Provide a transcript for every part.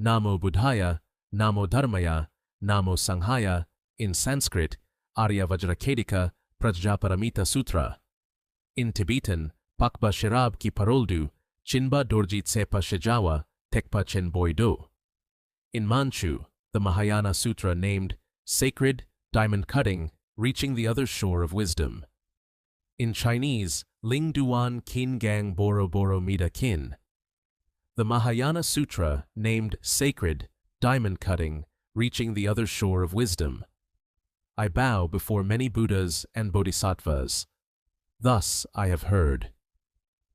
Namo Buddhaya, Namo Dharmaya, Namo Sanghaya, in Sanskrit, Arya Vajrakedika Prajnaparamita Sutra. In Tibetan, Pakba Shirab ki Paroldu, Chinba Dorjit Sepa Shejawa, Tekpa Chen Boido. In Manchu, the Mahayana Sutra named Sacred Diamond Cutting, Reaching the Other Shore of Wisdom. In Chinese, Ling Duan Qin Gang Boro Boro Mida Qin. The Mahayana Sutra named Sacred Diamond Cutting, Reaching the Other Shore of Wisdom. I bow before many Buddhas and Bodhisattvas. Thus I have heard.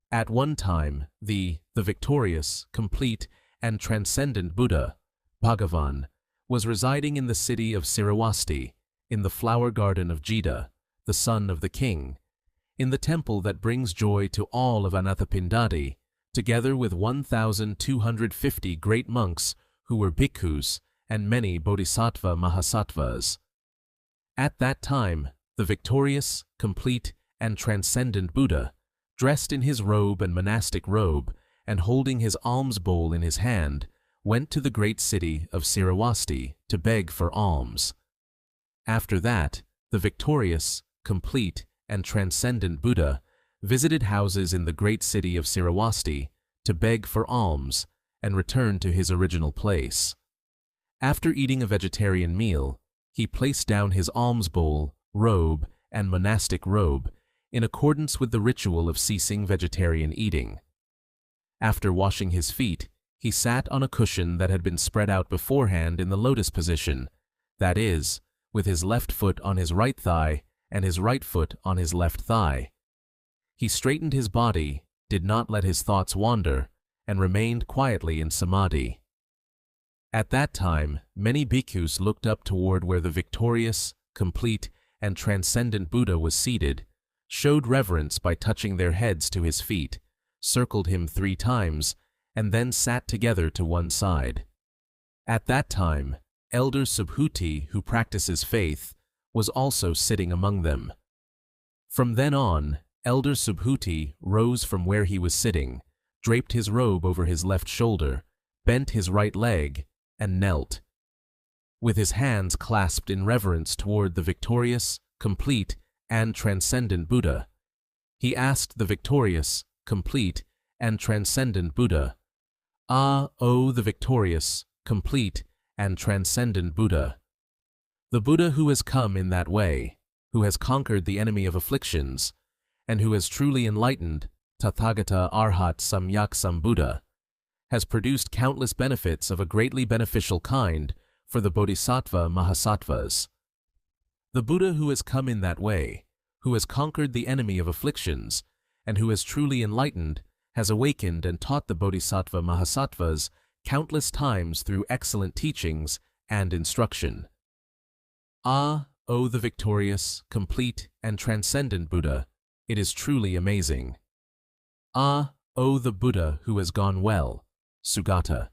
At one time, the victorious, complete, and transcendent Buddha, Bhagavan, was residing in the city of Siravasti, in the flower garden of Jida, the son of the king, in the temple that brings joy to all of Anathapindadi, together with 1,250 great monks who were bhikkhus and many bodhisattva mahasattvas. At that time, the victorious, complete, and transcendent Buddha, dressed in his robe and monastic robe, and holding his alms bowl in his hand, went to the great city of Siravasti to beg for alms. After that, the victorious, complete, and transcendent Buddha visited houses in the great city of Siravasti to beg for alms and returned to his original place. After eating a vegetarian meal, he placed down his alms bowl, robe, and monastic robe in accordance with the ritual of ceasing vegetarian eating. After washing his feet, he sat on a cushion that had been spread out beforehand in the lotus position, that is, with his left foot on his right thigh and his right foot on his left thigh. He straightened his body, did not let his thoughts wander, and remained quietly in samadhi. At that time, many bhikkhus looked up toward where the victorious, complete, and transcendent Buddha was seated, showed reverence by touching their heads to his feet, circled him 3 times, and then sat together to one side. At that time, Elder Subhuti, who practices faith, was also sitting among them. From then on, Elder Subhuti rose from where he was sitting, draped his robe over his left shoulder, bent his right leg, and knelt. With his hands clasped in reverence toward the victorious, complete, and transcendent Buddha, he asked the victorious, complete, and transcendent Buddha, "Ah, O the victorious, complete, and transcendent Buddha, the Buddha who has come in that way, who has conquered the enemy of afflictions, and who has truly enlightened, Tathagata Arhat Samyak Sambuddha, has produced countless benefits of a greatly beneficial kind for the Bodhisattva Mahasattvas. The Buddha who has come in that way, who has conquered the enemy of afflictions, and who has truly enlightened, has awakened and taught the Bodhisattva Mahasattvas countless times through excellent teachings and instruction. Ah, O the victorious, complete, and transcendent Buddha, it is truly amazing. Ah, O the Buddha who has gone well, Sugata,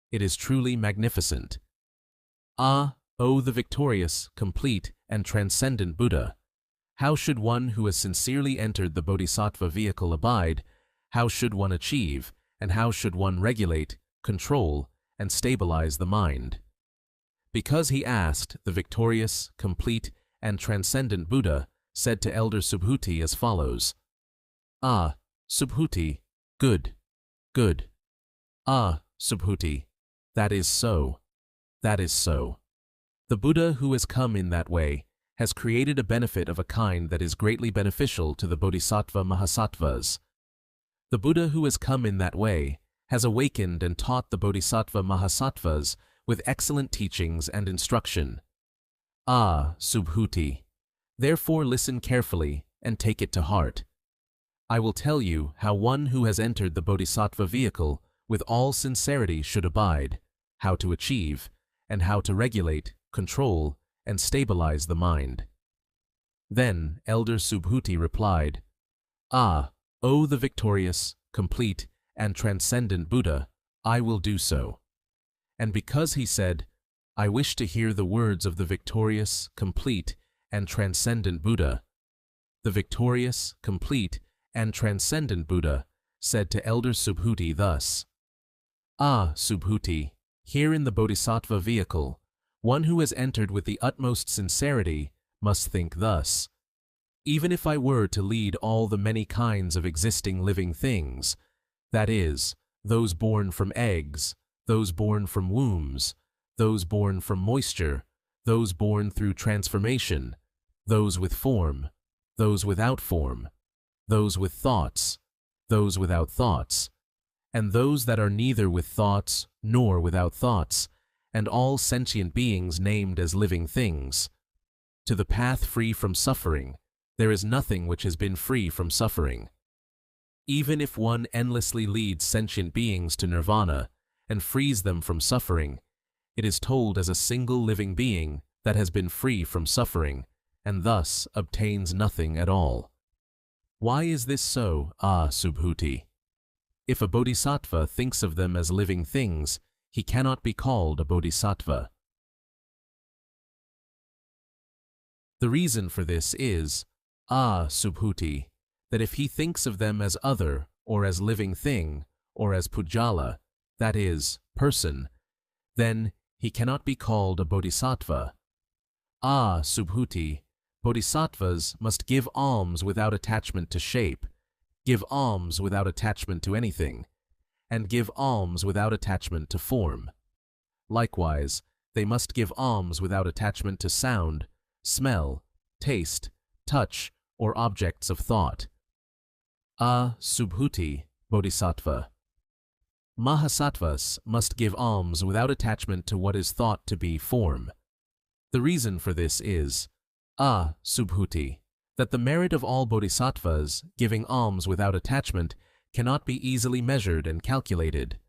it is truly magnificent. Ah, O the victorious, complete, and transcendent Buddha, how should one who has sincerely entered the Bodhisattva vehicle abide, how should one achieve, and how should one regulate, control, and stabilize the mind? Because he asked, the victorious, complete, and transcendent Buddha said to Elder Subhuti as follows, "Ah, Subhuti, good, good. Ah, Subhuti, that is so, that is so. The Buddha who has come in that way has created a benefit of a kind that is greatly beneficial to the Bodhisattva Mahasattvas. The Buddha who has come in that way has awakened and taught the Bodhisattva Mahasattvas with excellent teachings and instruction. Ah, Subhuti, therefore listen carefully and take it to heart. I will tell you how one who has entered the Bodhisattva vehicle with all sincerity should abide, how to achieve, and how to regulate, control, and stabilize the mind." Then Elder Subhuti replied, "Ah, O the victorious, complete, and transcendent Buddha, I will do so." And because he said, "I wish to hear the words of the victorious, complete, and transcendent Buddha," the victorious, complete, and transcendent Buddha said to Elder Subhuti thus, "Ah, Subhuti, Here in the Bodhisattva vehicle, one who has entered with the utmost sincerity must think thus: even if I were to lead all the many kinds of existing living things, that is, those born from eggs, those born from wombs, those born from moisture, those born through transformation, those with form, those without form, those with thoughts, those without thoughts, and those that are neither with thoughts nor without thoughts, and all sentient beings named as living things. To the path free from suffering, there is nothing which has been free from suffering. Even if one endlessly leads sentient beings to nirvana and frees them from suffering, it is told as a single living being that has been free from suffering, and thus obtains nothing at all. Why is this so, Subhuti? If a bodhisattva thinks of them as living things, he cannot be called a bodhisattva. The reason for this is, Subhuti, that if he thinks of them as other, or as living thing, or as pujala, that is, person, then he cannot be called a bodhisattva. Subhuti, bodhisattvas must give alms without attachment to shape, give alms without attachment to anything, and give alms without attachment to form. Likewise, they must give alms without attachment to sound, smell, taste, touch, or objects of thought. Subhuti, bodhisattva. Mahasattvas must give alms without attachment to what is thought to be form. The reason for this is, Subhuti, that the merit of all bodhisattvas giving alms without attachment cannot be easily measured and calculated.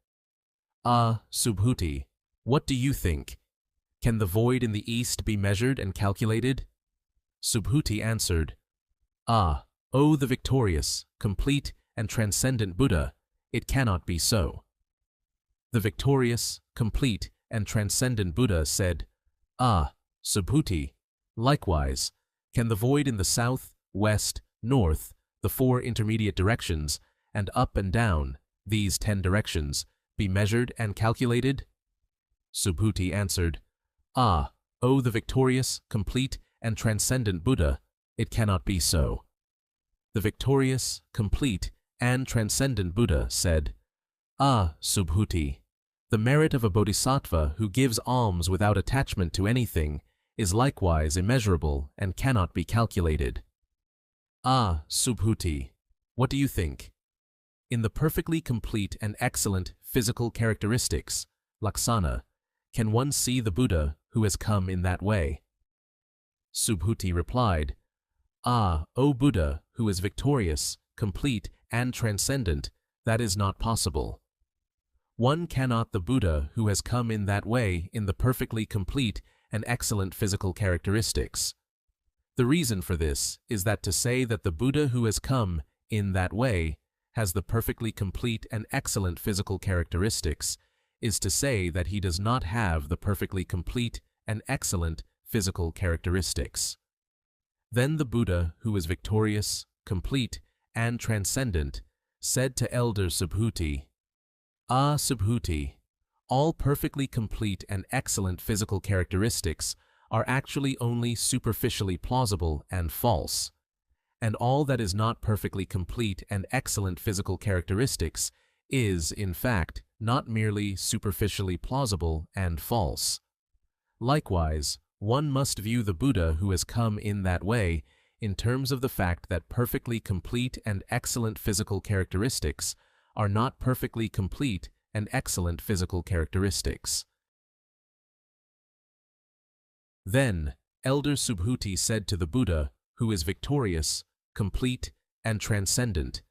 Subhuti, what do you think? Can the void in the east be measured and calculated? Subhuti answered, O the victorious, complete, and transcendent Buddha, it cannot be so. The victorious, complete, and transcendent Buddha said, Subhuti, likewise, can the void in the south, west, north, the 4 intermediate directions, and up and down, these 10 directions, be measured and calculated? Subhuti answered, O the victorious, complete, and transcendent Buddha, it cannot be so. The victorious, complete, and transcendent Buddha said, Subhuti, the merit of a bodhisattva who gives alms without attachment to anything is likewise immeasurable and cannot be calculated. Subhuti, what do you think? In the perfectly complete and excellent physical characteristics, laksana, can one see the Buddha who has come in that way? Subhuti replied, O Buddha who is victorious, complete, and transcendent, that is not possible. One cannot the Buddha who has come in that way in the perfectly complete and excellent physical characteristics. The reason for this is that to say that the Buddha who has come in that way has the perfectly complete and excellent physical characteristics is to say that he does not have the perfectly complete and excellent physical characteristics. Then the Buddha who is victorious, complete, and transcendent said to Elder Subhuti, Subhuti, all perfectly complete and excellent physical characteristics are actually only superficially plausible and false, and all that is not perfectly complete and excellent physical characteristics is, in fact, not merely superficially plausible and false. Likewise, one must view the Buddha who has come in that way in terms of the fact that perfectly complete and excellent physical characteristics are not perfectly complete and excellent physical characteristics. Then, Elder Subhuti said to the Buddha, who is victorious, complete, and transcendent,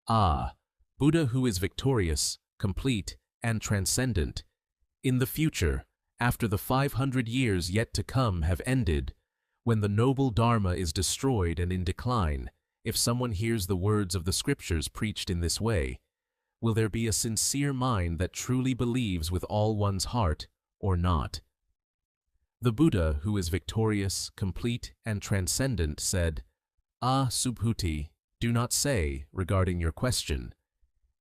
Buddha who is victorious, complete, and transcendent, in the future, after the 500 years yet to come have ended, when the noble Dharma is destroyed and in decline, if someone hears the words of the scriptures preached in this way, will there be a sincere mind that truly believes with all one's heart, or not? The Buddha, who is victorious, complete, and transcendent, said, Subhuti, do not say, regarding your question,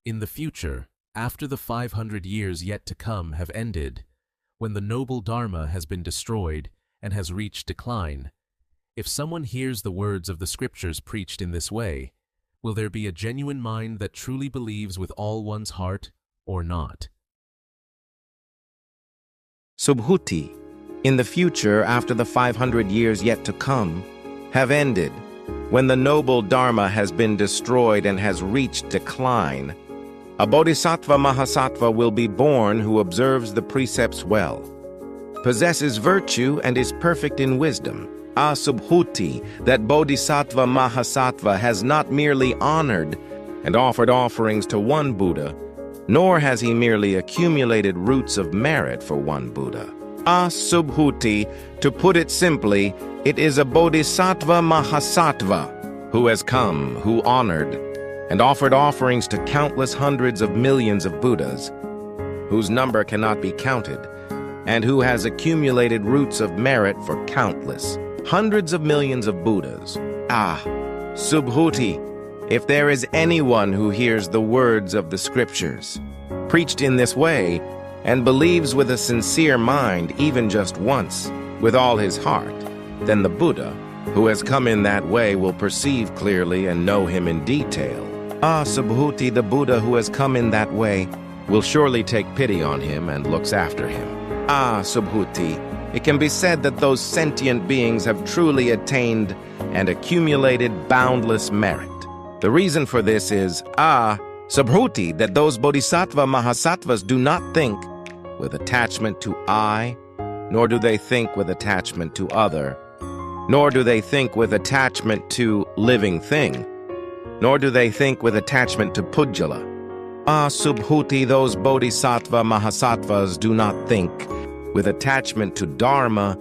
in the future, after the 500 years yet to come have ended, when the noble Dharma has been destroyed and has reached decline, if someone hears the words of the scriptures preached in this way, will there be a genuine mind that truly believes with all one's heart or not? Subhuti, in the future after the 500 years yet to come have ended, when the noble Dharma has been destroyed and has reached decline, a Bodhisattva Mahasattva will be born who observes the precepts well, possesses virtue and is perfect in wisdom. Subhuti, that Bodhisattva Mahasattva has not merely honored and offered offerings to one Buddha, nor has he merely accumulated roots of merit for one Buddha. Subhuti, to put it simply, it is a Bodhisattva Mahasattva who has come, who honored and offered offerings to countless hundreds of millions of Buddhas, whose number cannot be counted, and who has accumulated roots of merit for countless hundreds of millions of Buddhas. Subhuti, if there is anyone who hears the words of the scriptures, preached in this way, and believes with a sincere mind even just once, with all his heart, then the Buddha, who has come in that way, will perceive clearly and know him in detail. Subhuti, the Buddha who has come in that way, will surely take pity on him and looks after him. Subhuti, it can be said that those sentient beings have truly attained and accumulated boundless merit. The reason for this is, Subhuti, that those Bodhisattva Mahasattvas do not think with attachment to I, nor do they think with attachment to other, nor do they think with attachment to living thing, nor do they think with attachment to Pujjala. Subhuti, those Bodhisattva Mahasattvas do not think with attachment to Dharma,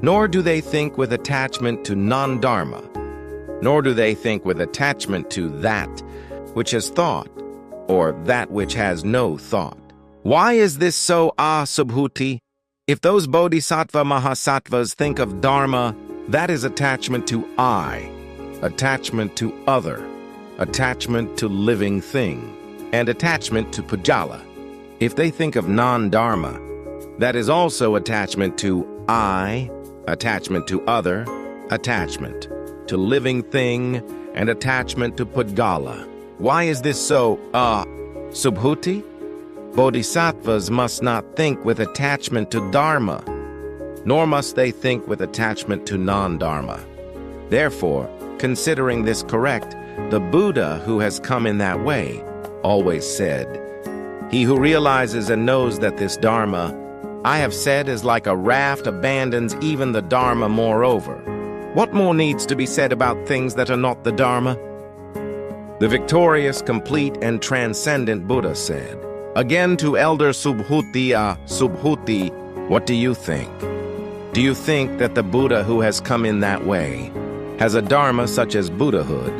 nor do they think with attachment to non-Dharma, nor do they think with attachment to that which has thought, or that which has no thought. Why is this so, Subhuti? If those Bodhisattva Mahasattvas think of Dharma, that is attachment to I, attachment to other, attachment to living thing, and attachment to Pujjala. If they think of non-Dharma, that is also attachment to I, attachment to other, attachment to living thing, and attachment to Pujjala. Why is this so, Subhuti? Bodhisattvas must not think with attachment to Dharma, nor must they think with attachment to non-Dharma. Therefore, considering this correct, the Buddha who has come in that way always said, "He who realizes and knows that this Dharma, I have said, is like a raft, abandons even the Dharma moreover. What more needs to be said about things that are not the Dharma?" The victorious, complete, and transcendent Buddha said, again to Elder Subhuti, Subhuti, what do you think? Do you think that the Buddha who has come in that way has a Dharma such as Buddhahood,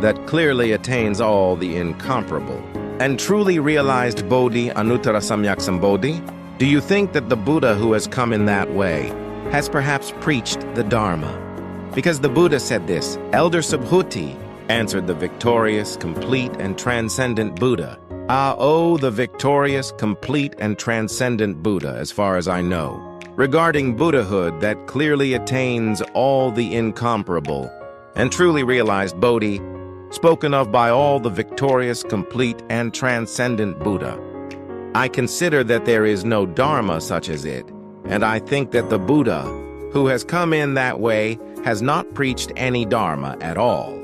that clearly attains all the incomparable, and truly realized Bodhi, Anuttara Samyak Sambodhi? Do you think that the Buddha who has come in that way has perhaps preached the Dharma? Because the Buddha said this, Elder Subhuti, answered the victorious, complete, and transcendent Buddha. The victorious, complete, and transcendent Buddha, as far as I know, regarding Buddhahood that clearly attains all the incomparable, and truly realized Bodhi, spoken of by all the victorious, complete, and transcendent Buddha. I consider that there is no Dharma such as it, and I think that the Buddha, who has come in that way, has not preached any Dharma at all.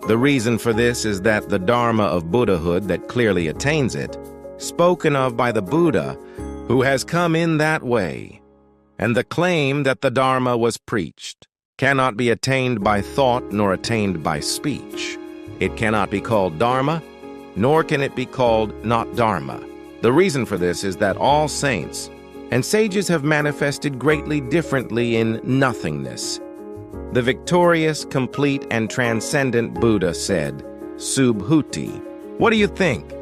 The reason for this is that the Dharma of Buddhahood that clearly attains it, spoken of by the Buddha, who has come in that way, and the claim that the Dharma was preached, cannot be attained by thought nor attained by speech. It cannot be called Dharma, nor can it be called not Dharma. The reason for this is that all saints and sages have manifested greatly differently in nothingness. The victorious, complete, and transcendent Buddha said, Subhuti, what do you think?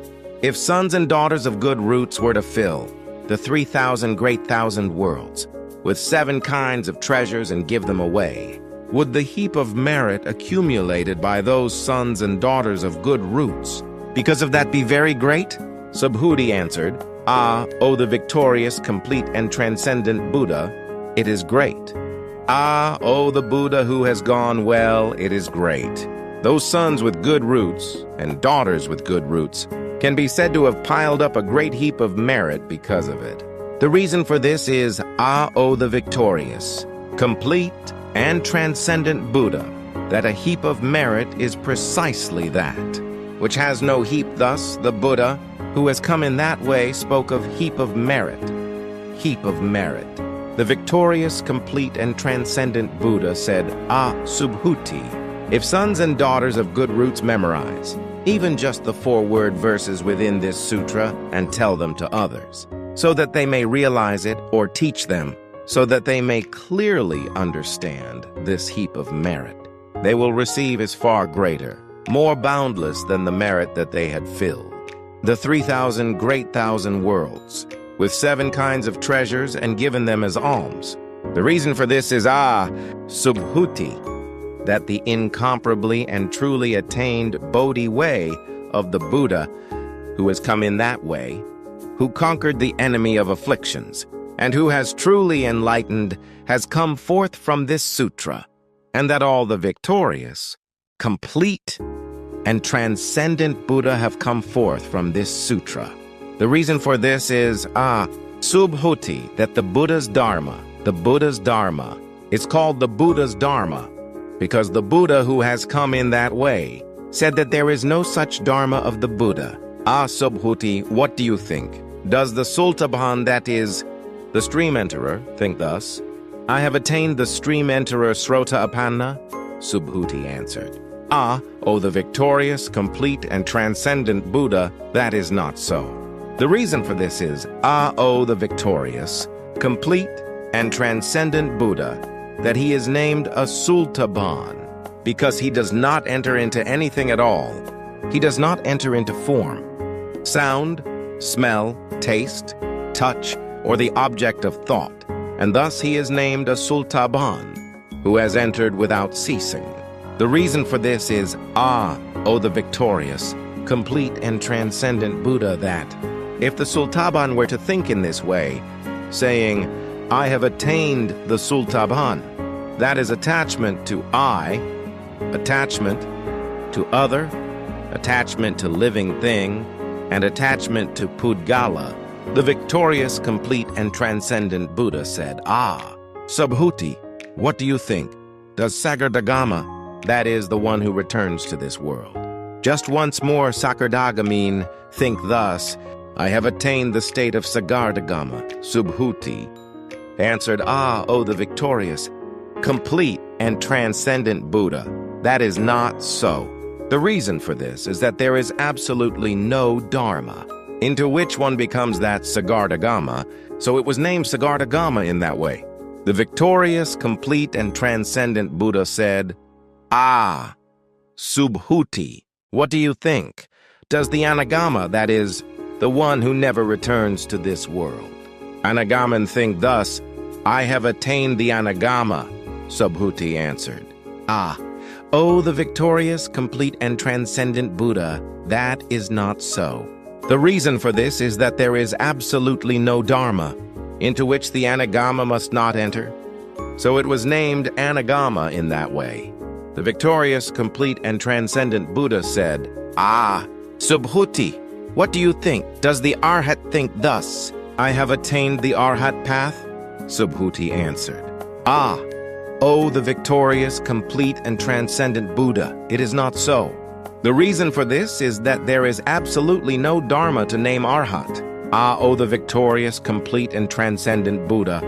If sons and daughters of good roots were to fill the 3,000 great thousand worlds with 7 kinds of treasures and give them away, would the heap of merit accumulated by those sons and daughters of good roots because of that be very great? Subhuti answered, Ah, O the victorious, complete, and transcendent Buddha, it is great. Ah, O the Buddha who has gone well, it is great. Those sons with good roots, and daughters with good roots, can be said to have piled up a great heap of merit because of it. The reason for this is, Ah, O the victorious, complete, and transcendent Buddha, that a heap of merit is precisely that, which has no heap. Thus, the Buddha, who has come in that way, spoke of heap of merit. Heap of merit. The victorious, complete, and transcendent Buddha said, Ah, Subhuti, if sons and daughters of good roots memorize, even just the 4-word verses within this sutra, and tell them to others, so that they may realize it, or teach them, so that they may clearly understand this heap of merit, they will receive is far greater, more boundless than the merit that they had filled. The 3,000 great thousand worlds, with 7 kinds of treasures, and given them as alms. The reason for this is, Ah, Subhuti, that the incomparably and truly attained Bodhi way of the Buddha, who has come in that way, who conquered the enemy of afflictions, and who has truly enlightened, has come forth from this sutra, and that all the victorious, complete, and transcendent Buddha have come forth from this sutra. The reason for this is, Ah, Subhuti, that the Buddha's Dharma, it's called the Buddha's Dharma, because the Buddha who has come in that way said that there is no such Dharma of the Buddha. Ah, Subhuti, what do you think? Does the Sultaban, that is, the stream enterer, think thus? I have attained the stream enterer Srota Apanna? Subhuti answered, Ah, O the victorious, complete, and transcendent Buddha, that is not so. The reason for this is, Ah, O the victorious, complete, and transcendent Buddha, that he is named a Sultaban, because he does not enter into anything at all. He does not enter into form, sound, smell, taste, touch, or the object of thought, and thus he is named a Sultaban, who has entered without ceasing. The reason for this is, Ah, O the victorious, complete, and transcendent Buddha, that, if the Sultaban were to think in this way, saying, I have attained the Sultaban, that is attachment to I, attachment to other, attachment to living thing, and attachment to Pudgala, the victorious, complete, and transcendent Buddha said, Ah, Subhuti, what do you think? Does Sagardagama, that is the one who returns to this world, just once more Sagardaga mean, think thus, I have attained the state of Sagardagama, Subhuti, answered, Ah, O the victorious, complete, and transcendent Buddha, that is not so. The reason for this is that there is absolutely no Dharma, into which one becomes that Sagardagama, so it was named Sagardagama in that way. The victorious, complete, and transcendent Buddha said, Ah, Subhuti, what do you think? Does the Anagama, that is, the one who never returns to this world, Anagaman think thus, I have attained the Anagama, Subhuti answered. Ah, O the victorious, complete, and transcendent Buddha, that is not so. The reason for this is that there is absolutely no Dharma, into which the Anagama must not enter. So it was named Anagama in that way. The victorious, complete, and transcendent Buddha said, Ah, Subhuti, what do you think? Does the Arhat think thus? I have attained the Arhat path? Subhuti answered, Ah, O the victorious, complete, and transcendent Buddha, it is not so. The reason for this is that there is absolutely no Dharma to name Arhat. Ah, O the victorious, complete, and transcendent Buddha,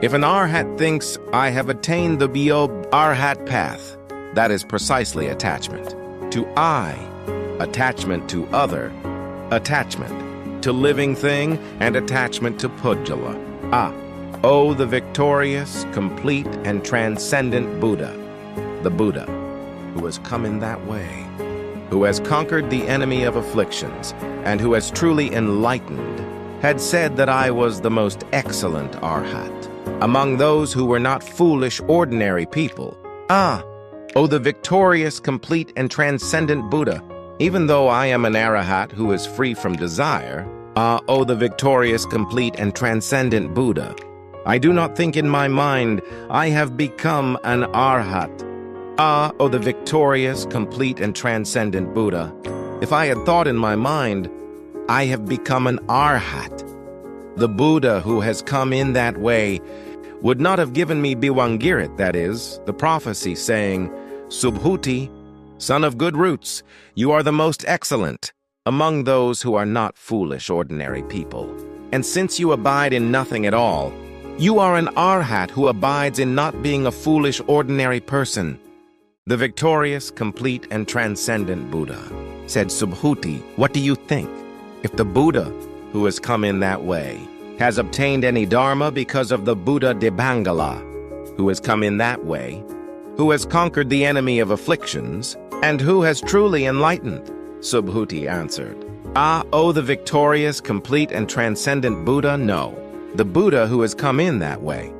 if an Arhat thinks, I have attained the Byob Arhat path, that is precisely attachment to I, attachment to other, attachment to living thing, and attachment to Pudgala. Ah, O the victorious, complete, and transcendent Buddha, the Buddha, who has come in that way, who has conquered the enemy of afflictions, and who has truly enlightened, had said that I was the most excellent Arhat, among those who were not foolish, ordinary people. Ah, O the victorious, complete, and transcendent Buddha, even though I am an Arahat who is free from desire, Ah, O the victorious, complete, and transcendent Buddha, I do not think in my mind I have become an arhat. Ah, O the victorious, complete, and transcendent Buddha, if I had thought in my mind, I have become an arhat. The Buddha who has come in that way would not have given me Biwangirit, that is, the prophecy saying, Subhuti, son of good roots, you are the most excellent among those who are not foolish ordinary people. And since you abide in nothing at all, you are an arhat who abides in not being a foolish ordinary person. The victorious, complete, and transcendent Buddha said, Subhuti, what do you think? If the Buddha who has come in that way has obtained any dharma because of the Buddha Dibangala, who has come in that way, who has conquered the enemy of afflictions, and who has truly enlightened, Subhuti answered. Ah, O the victorious, complete, and transcendent Buddha, no. The Buddha who has come in that way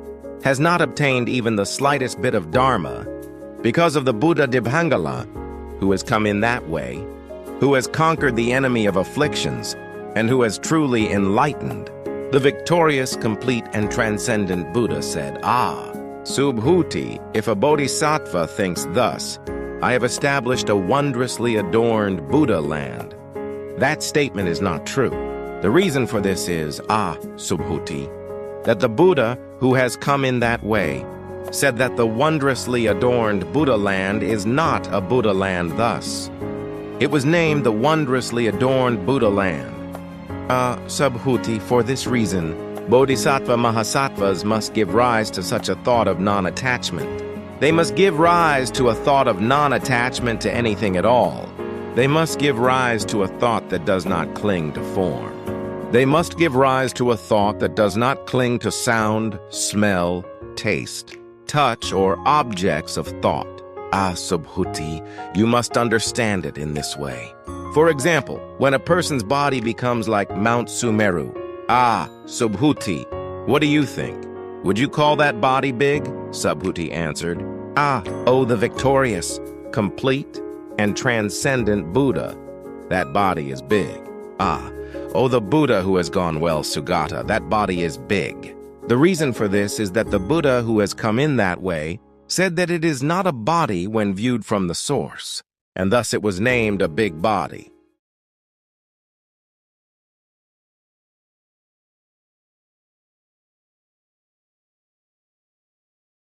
has not obtained even the slightest bit of dharma because of the Buddha Dibangala, who has come in that way, who has conquered the enemy of afflictions, and who has truly enlightened. The victorious, complete, and transcendent Buddha said, Ah, Subhuti, if a Bodhisattva thinks thus, I have established a wondrously adorned Buddha land. That statement is not true. The reason for this is, Subhuti, that the Buddha who has come in that way said that the wondrously adorned Buddha land is not a Buddha land thus. It was named the wondrously adorned Buddha land. Subhuti, for this reason, Bodhisattva Mahasattvas must give rise to such a thought of non-attachment. They must give rise to a thought of non-attachment to anything at all. They must give rise to a thought that does not cling to form. They must give rise to a thought that does not cling to sound, smell, taste, touch, or objects of thought. Subhuti, you must understand it in this way. For example, when a person's body becomes like Mount Sumeru, Subhuti, what do you think? Would you call that body big? Subhuti answered, O the victorious, complete, and transcendent Buddha, that body is big. O the Buddha who has gone well, Sugata, that body is big. The reason for this is that the Buddha who has come in that way said that it is not a body when viewed from the source, and thus it was named a big body.